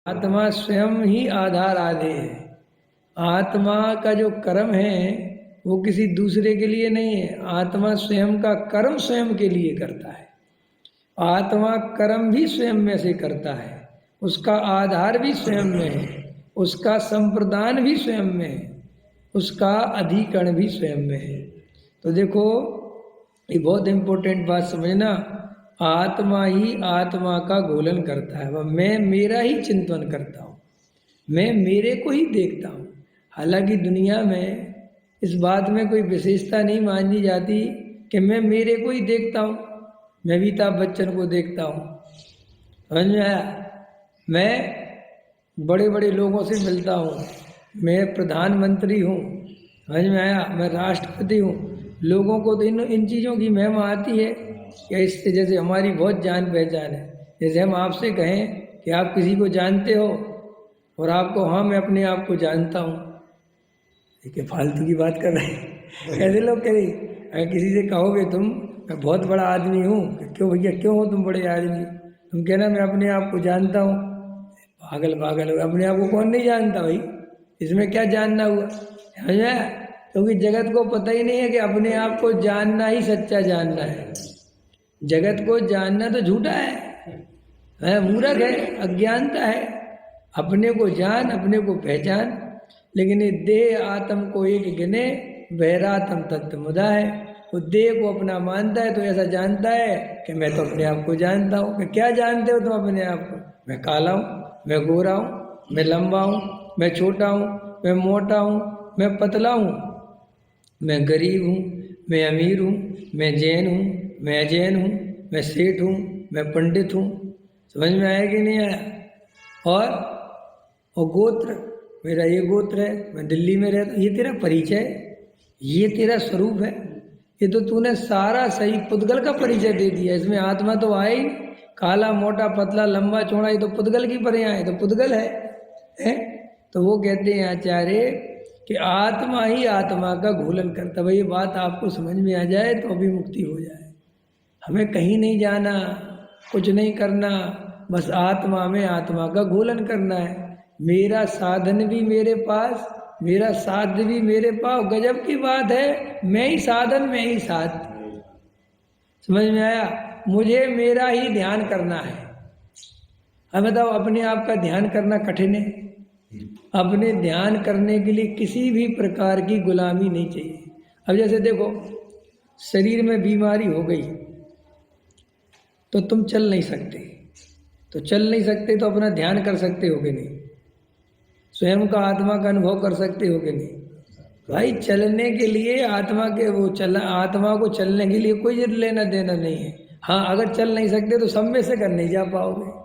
आत्मा स्वयं ही आधार आधे है। आत्मा का जो कर्म है वो किसी दूसरे के लिए नहीं है। आत्मा स्वयं का कर्म स्वयं के लिए करता है। आत्मा कर्म भी स्वयं में से करता है, उसका आधार भी स्वयं में है, उसका संप्रदान भी स्वयं में है, उसका अधिकरण भी स्वयं में है। तो देखो, ये बहुत इंपॉर्टेंट बात समझना, आत्मा ही आत्मा का घोलन करता है। वह मैं मेरा ही चिंतन करता हूँ, मैं मेरे को ही देखता हूँ। हालांकि दुनिया में इस बात में कोई विशेषता नहीं मानी जाती कि मैं मेरे को ही देखता हूँ। मैं अमिताभ बच्चन को देखता हूँ, समझ में आया, मैं बड़े बड़े लोगों से मिलता हूँ, मैं प्रधानमंत्री हूँ, समझ में आया, मैं राष्ट्रपति हूँ। लोगों को तो इन चीज़ों की महिमा आती है कि इससे जैसे हमारी बहुत जान पहचान है। जैसे हम आपसे कहें कि आप किसी को जानते हो और आपको, हाँ मैं अपने आप को जानता हूँ, ठीक है, फालतू की बात कर रहे हैं। कैसे लोग करें, अगर किसी से कहोगे तुम मैं बहुत बड़ा आदमी हूँ, क्यों भैया क्यों हो तुम बड़े आदमी, तुम कहना मैं अपने आप को जानता हूँ। पागल पागल हो, अपने आप को कौन नहीं जानता भाई, इसमें क्या जानना हुआ, समझ में? क्योंकि जगत को पता ही नहीं है कि अपने आप को जानना ही सच्चा जानना है। जगत को जानना तो झूठा है, मूर्ख है, अज्ञानता है। अपने को जान, अपने को पहचान। लेकिन ये देह आत्म को एक गिने, बहरात्म तत्व मुदा है। वो देह को अपना मानता है तो ऐसा जानता है कि मैं तो अपने आप को जानता हूँ। कि क्या जानते हो तुम अपने आप को? मैं काला हूँ, मैं गोरा हूँ, मैं लंबा हूँ, मैं छोटा हूँ, मैं मोटा हूँ, मैं पतला हूँ, मैं गरीब हूँ, मैं अमीर हूँ, मैं जैन हूँ, मैं अजैन हूँ, मैं सेठ हूँ, मैं पंडित हूँ। समझ में आया कि नहीं आया? और गोत्र, मेरा ये गोत्र है, मैं दिल्ली में रहता हूँ, ये तेरा परिचय है, ये तेरा स्वरूप है। ये तो तूने सारा सही पुद्गल का परिचय दे दिया, इसमें आत्मा तो आए ही। काला मोटा पतला लंबा चौड़ा, ये तो पुद्गल की पर्याय है, तो पुद्गल है? तो वो कहते हैं आचार्य कि आत्मा ही आत्मा का घोलन करता। भाई ये बात आपको समझ में आ जाए तो अभी मुक्ति हो जाए। हमें कहीं नहीं जाना, कुछ नहीं करना, बस आत्मा में आत्मा का घोलन करना है। मेरा साधन भी मेरे पास, मेरा साध्य भी मेरे पास। गजब की बात है, मैं ही साधन, मैं ही साध्य। समझ में आया? मुझे मेरा ही ध्यान करना है। अब बताओ, अपने आप का ध्यान करना कठिन है? अपने ध्यान करने के लिए किसी भी प्रकार की गुलामी नहीं चाहिए। अब जैसे देखो, शरीर में बीमारी हो गई तो तुम चल नहीं सकते, तो चल नहीं सकते तो अपना ध्यान कर सकते हो कि नहीं? स्वयं का आत्मा का अनुभव कर सकते हो कि नहीं? भाई चलने के लिए आत्मा के वो चल, आत्मा को चलने के लिए कोई लेना देना नहीं है। हाँ, अगर चल नहीं सकते तो सब में से कर नहीं जा पाओगे।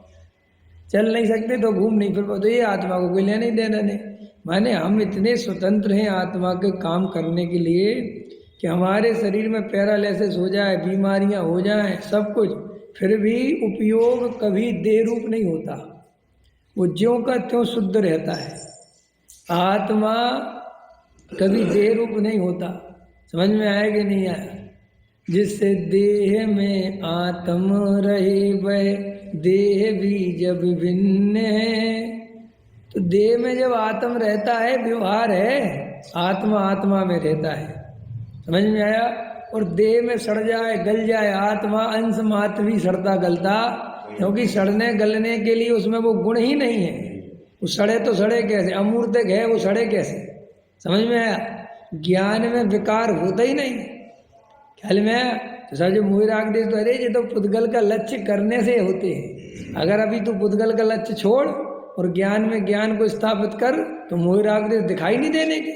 चल नहीं सकते तो घूम नहीं फिर पाओ, तो ये आत्मा को कोई लेना ही देना नहीं। माने हम इतने स्वतंत्र हैं आत्मा के काम करने के लिए कि हमारे शरीर में पैरालिसिस हो जाए, बीमारियां हो जाए, सब कुछ, फिर भी उपयोग कभी देह रूप नहीं होता। वो ज्यों का त्यों शुद्ध रहता है। आत्मा कभी देह रूप नहीं होता। समझ में आया कि नहीं आया? जिससे देह में आत्म रहे वह देह भी जब भिन्न है। तो देह में जब आत्म रहता है, व्यवहार है, आत्मा आत्मा में रहता है। समझ में आया? और देह में सड़ जाए, गल जाए आत्मा, अंश मात्र भी सड़ता गलता, क्योंकि सड़ने गलने के लिए उसमें वो गुण ही नहीं है। वो सड़े तो सड़े कैसे? अमूर्तक है, वो सड़े कैसे? समझ में आया? ज्ञान में विकार होता ही नहीं, ख्याल में आया? तो सर जो मोह राग देश, तो अरे ये तो पुद्गल का लक्ष्य करने से होते हैं। अगर अभी तू पुद्गल का लक्ष्य छोड़ और ज्ञान में ज्ञान को स्थापित कर तो मोह राग देश दिखाई नहीं देने के।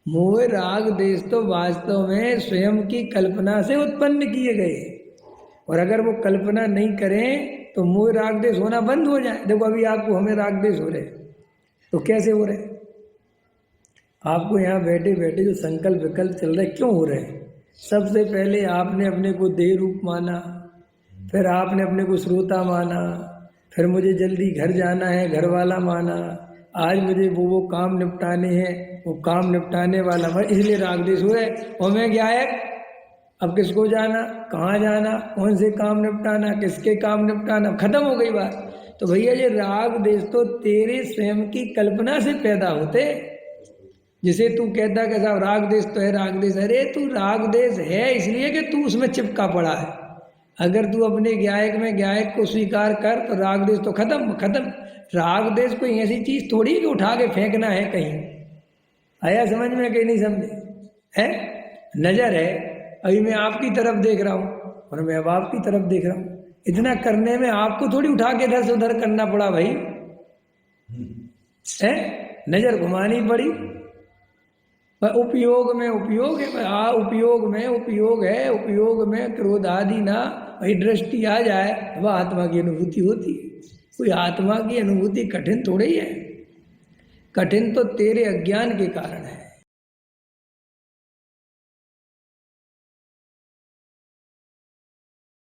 मोह राग देश तो वास्तव में स्वयं की कल्पना से उत्पन्न किए गए, और अगर वो कल्पना नहीं करें तो मोह राग देश होना बंद हो जाए। देखो अभी आपको हमें राग देश हो रहे, तो कैसे हो रहे? आपको यहाँ बैठे बैठे जो संकल्प विकल्प चल रहे, क्यों हो रहे? सबसे पहले आपने अपने को देह रूप माना, फिर आपने अपने को श्रोता माना, फिर मुझे जल्दी घर जाना है घर वाला माना, आज मुझे वो काम निपटाने हैं वो काम निपटाने वाला, इसलिए राग देश हुए। और मैं क्या है, अब किसको जाना, कहाँ जाना, कौन से काम निपटाना, किसके काम निपटाना, खत्म हो गई बात। तो भैया ये राग देश तो तेरे स्वयं की कल्पना से पैदा होते। जिसे तू कहता कि साहब राग देश तो है, राग देश, अरे तू राग देश है इसलिए कि तू उसमें चिपका पड़ा है। अगर तू अपने गायक में गायक को स्वीकार कर तो राग देश तो खत्म खत्म। राग देश कोई ऐसी चीज थोड़ी कि उठा के फेंकना है कहीं। आया समझ में कि नहीं समझे? है नजर है, अभी मैं आपकी तरफ देख रहा हूँ और मैं अब आपकी तरफ देख रहा हूँ। इतना करने में आपको थोड़ी उठा के इधर से उधर करना पड़ा भाई, है नजर घुमानी पड़ी। उपयोग में उपयोग है, उपयोग में उपयोग है, उपयोग में क्रोध आदि ना भाई दृष्टि आ जाए वह आत्मा की अनुभूति होती है। कोई आत्मा की अनुभूति कठिन थोड़ी है, कठिन तो तेरे अज्ञान के कारण है।